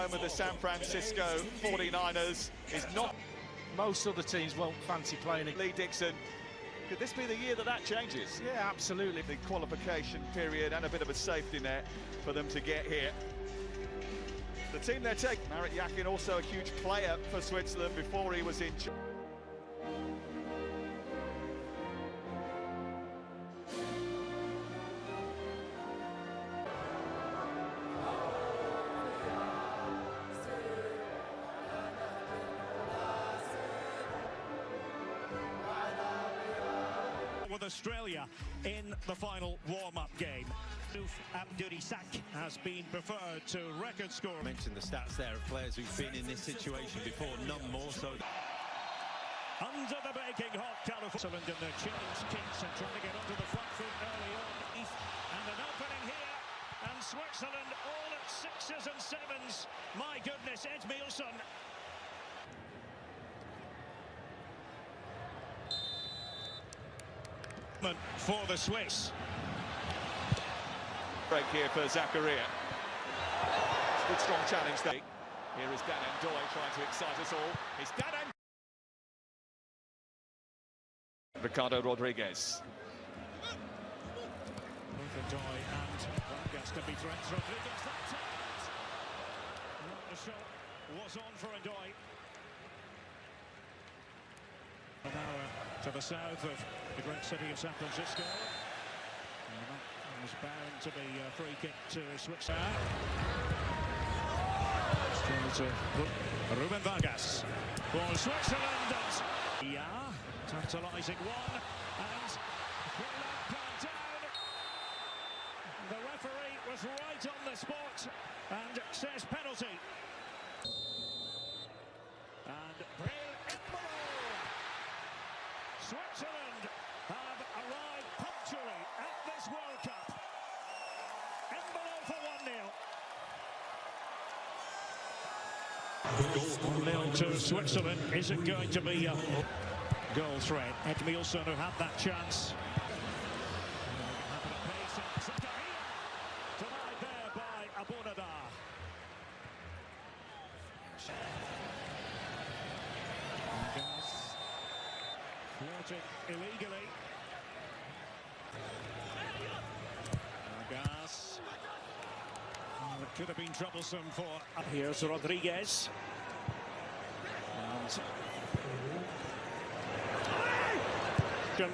home of the San Francisco 49ers is not... Most other teams won't fancy playing it. Lee Dixon, could this be the year that that changes? Yeah, absolutely. The qualification period and a bit of a safety net for them to get here. The team they're taking, Yakin, also a huge player for Switzerland before he was in... with Australia in the final warm-up game. Abdurisak has been preferred to record score. I mentioned the stats there of players who've been in this situation before, none more so. Under the baking hot California. Switzerland in the change kicks and trying to get onto the front foot early on. And an opening here, and Switzerland all at 6s and 7s. My goodness, Edmilson. For the Swiss. Break here for Zakaria. Good strong challenge there. Here is Dan Ndoye trying to excite us all. It's Dan Ricardo Rodriguez. Both Ndoye and RANGAS can be threats. Rodriguez, that time. The shot was on for Ndoye. An hour to the south of the great city of San Francisco. And that was bound to be a free kick to Switzerland. Trying to put Ruben Vargas for Switzerland. Yeah, tantalising one. And going down. The referee was right on the spot and says penalty. And Breel Embolo. Switzerland have arrived punctually at this World Cup. Embolo for 1-0. 1-0 to Switzerland isn't going to be a goal threat. Edmilson who had that chance. Denied there by Abunada. Floating illegally. RANGAS. Oh, it could have been troublesome for... Here's Rodriguez. And...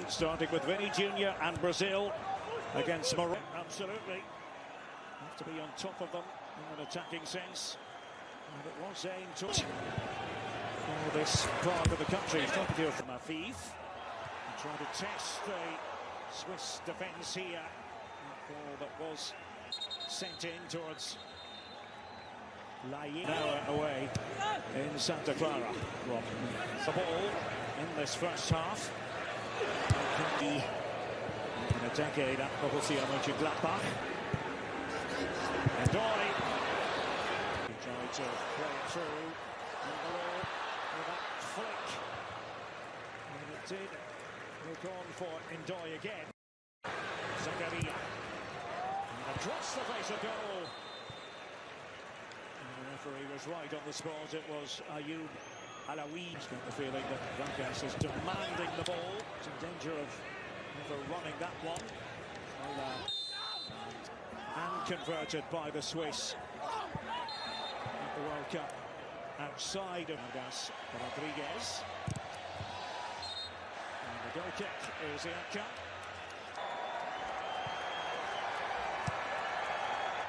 starting with Vinny Jr. and Brazil against Murat. Absolutely. Have to be on top of them in an attacking sense. And it was aimed to... for this part of the country. Top here from Afif. Trying to test the Swiss defence here. A ball that was sent in towards Yakin. Now away in Santa Clara. The ball in this first half. In a decade at Borussia Mönchengladbach. And Ndoye. He tried to play it through. With that flick. And it did look on for Ndoye again. Zakaria. And across the face of goal. And the referee was right on the spot. It was Ayoub Alaoui. He's got the feeling that RANGAS is demanding the ball. It's in danger of overrunning that one. And converted by the Swiss at the World Cup. Outside of RANGAS, Rodriguez. And the goal kick is Yakin.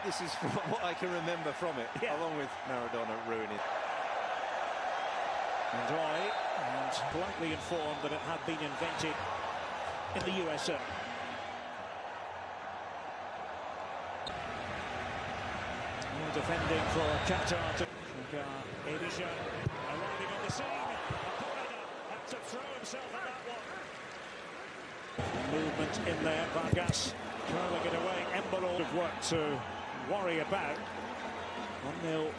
This is what I can remember from it, along with Maradona ruining it. Ndoye, and politely informed that it had been invented in the USA. Defending for Qatar to Edisha arriving on the scene. Had to throw himself at that one. Movement in there, RANGAS curling it away. Embolo of work to worry about. 1-0.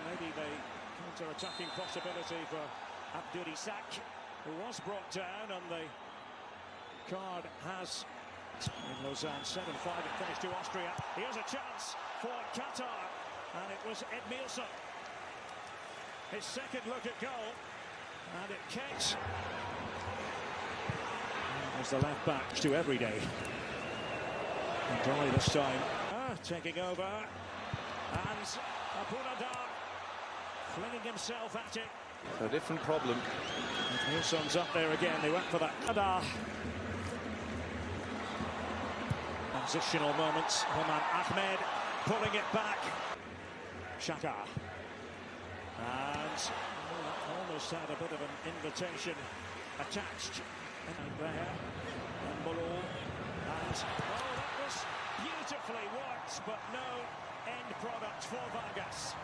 Maybe the counter-attacking possibility for Abdurisak, who was brought down, and the card has in Lausanne 7-5. It finished to Austria. Here's a chance for Qatar. and it was Edmilson. His second look at goal, and it kicks. There's the left back to every day. Enjoy this time. Taking over, and Abunadar flinging himself at it. A different problem. Nilsson's up there again. They went for that. Transitional moments. Homan Ahmed pulling it back. Shaka. And almost had a bit of an invitation attached. And there. Embolo. And that was beautifully worked, but no end product for Vargas.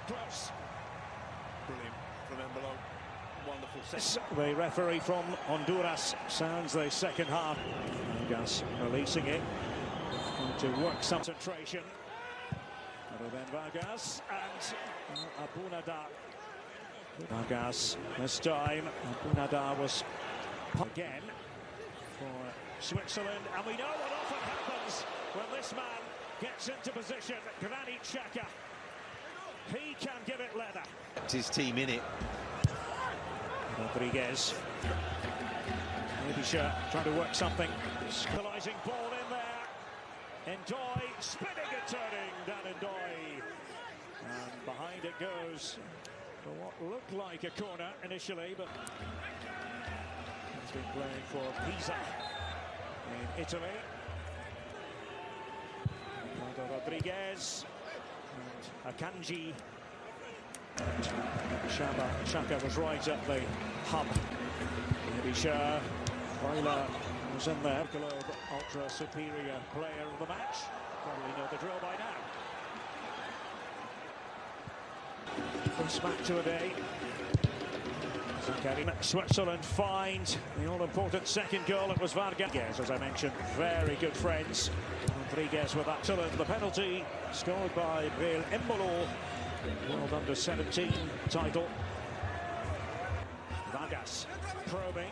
Close. Brilliant from Embolo. Wonderful set. The referee from Honduras sounds the second half. RANGAS releasing it to work some concentration. Other than Vargas and Abunadar. Vargas this time. Abunadar was again for Switzerland, and we know what often happens when this man gets into position. Granit Xhaka. He can give it leather. His team in it. Rodriguez. Maybe trying to work something. Equalizing ball in there. Ndoye spinning and turning. Dan Ndoye. And behind it goes for what looked like a corner initially, but he's been playing for Pisa in Italy. Ricardo Rodriguez. And Akanji. Xhaka was right at the hub. Maybe Weiler was in there. Globe ultra superior player of the match. Probably know the drill by now. This back to a day. Switzerland find the all-important second goal. It was Vargas, as I mentioned, very good friends. Rodriguez with that. The penalty scored by Breel Embolo. World Under-17 title. Vargas probing.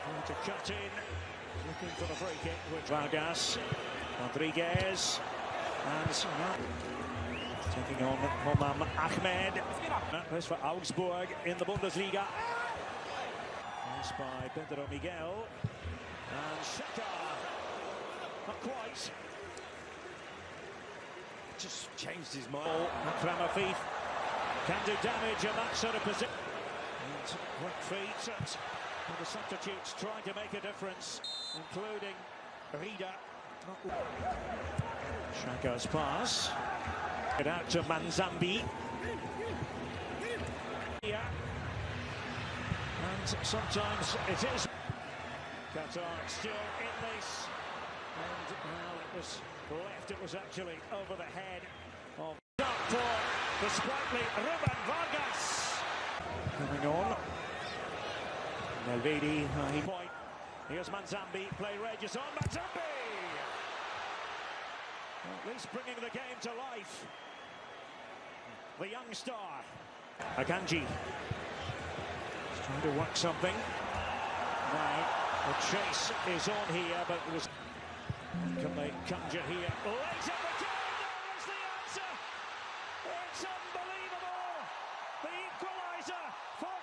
Trying to cut in. Looking for the free kick with Vargas. Rodriguez. And taking on Homan Ahmed. This for Augsburg in the Bundesliga. Pass by Pedro Miguel. And Xhaka. Not quite. Just changed his mind. Akramafif can do damage in that sort of position. And quick feet and the substitutes trying to make a difference, including Rida. Xhaka's pass. Get out to Manzambi. And sometimes it is. Qatar still in this. And well, it was left, it was actually over the head of for the sprightly Ruben Vargas. Coming on. Nelvedi, point. Here's Manzambi, play rages on Manzambi. Well, at least bringing the game to life. The young star. Akanji. He's trying to work something. Now, the chase is on here, but it was. Can they conjure here? Lays up again, there is the answer! It's unbelievable! The equaliser for